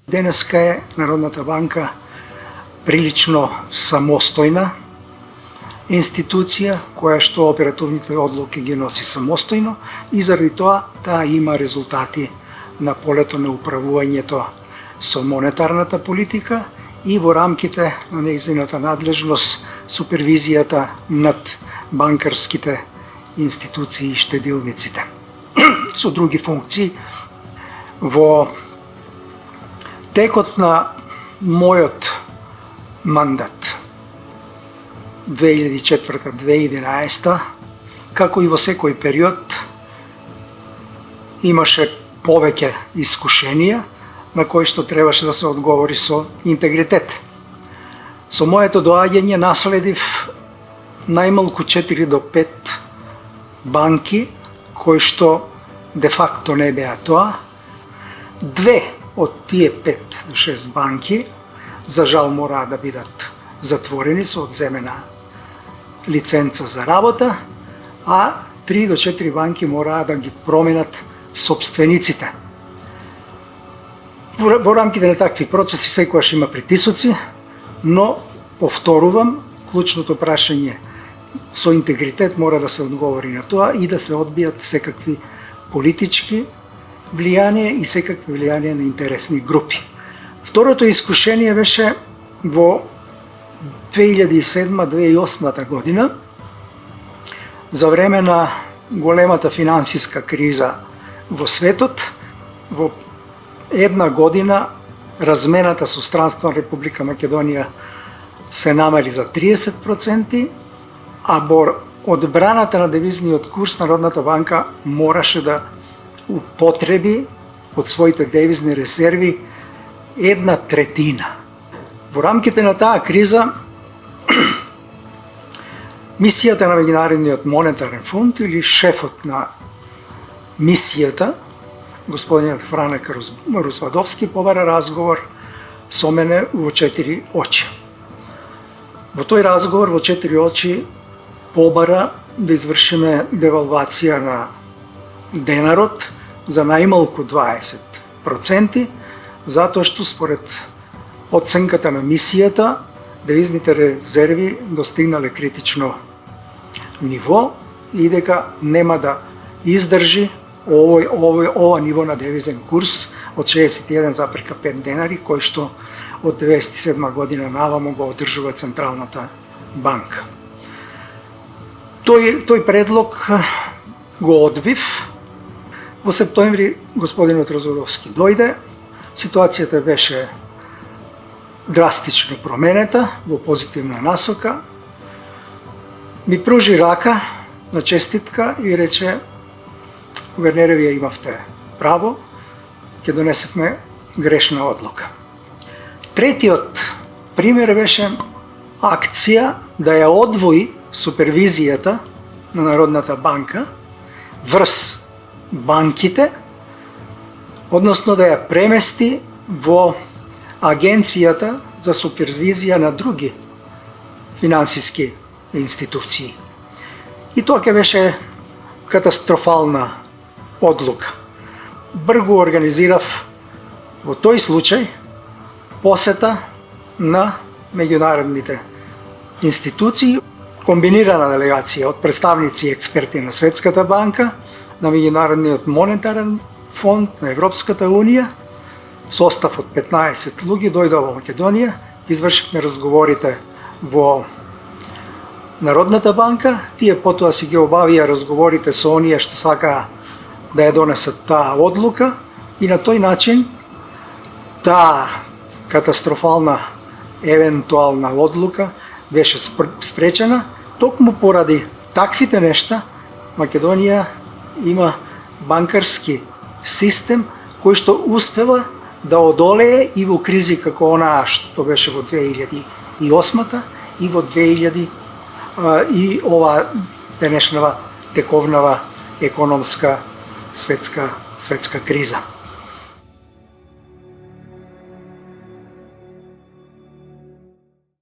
Денеска е Народната банка прилично самостојна институција која што оперативните одлуки ги носи самостојно и заради тоа таа има резултати на полето на управувањето со монетарната политика и во рамките на нејзината надлежност супервизијата над банкарските институции и штедилниците. Со други функции, во текот на мојот мандат 2004-2011, како и во секој период, имаше повеќе искушенија на кои што требаше да се одговори со интегритет. Со моето доаѓање наследив најмалку 4 до 5 банки кои што де факто не беа тоа. Две од тие 5 до 6 банки за жал мораа да бидат затворени со одземена лиценца за работа, а 3 до 4 банки мораа да ги променат собствениците. Во рамките на такви процеси секогаш има притисоци, но повторувам, клучното прашање со интегритет мора да се одговори на тоа и да се одбијат секакви политички влијанија и секакви влијанија на интересни групи. Второто искушение беше во 2007-2008 година, за време на големата финансиска криза во светот. Во една година размената со странство на Република Македонија се намали за 30%, а во одбраната на девизниот курс Народната банка мораше да употреби од своите девизни резерви 1/3. Во рамките на таа криза мисијата на Меѓународниот монетарен фонд или шефот на мисијата, господинот Франек Рузвадовски, побара разговор со мене во 4 очи. Во тој разговор во 4 очи побара да извршиме девалвација на денарот за најмалку 20%, затоа што според оценката на мисијата девизните резерви достигнале критично ниво и дека нема да издржи ова ниво на девизен курс од 61,5 денари, кој што од 1997 година навамо го одржува Централната банка. Тој предлог го одбив. Во септември господинот Разводовски дојде, ситуацијата беше драстично променета во позитивна насока. Ми пружи рака на честитка и рече: гувернере, вие имавте право, ќе донесевме грешна одлука. Третиот пример беше акција да ја одвои супервизијата на Народната банка врз банките, односно да ја премести во Агенцијата за супервизија на други финансиски институции. И тоа ќе беше катастрофална одлука. Бргу организирав во тој случај посета на меѓународните институции, комбинирана делегација од представници и експерти на Светската банка, на Меѓународниот монетарен фонд, на Европската унија, состав од 15 луѓе дојдоа во Македонија, извршивме разговорите во Народната банка, тие потоа си ги обавија разговорите со оние што сакаа да ја донесат таа одлука и на тој начин таа катастрофална евентуална одлука беше спречена. Токму поради таквите нешта Македонија има банкарски систем кој што успева да одолее и во кризи како онаа што беше во 2008 и во 2000 и ова денешнава тековнава економска светска криза.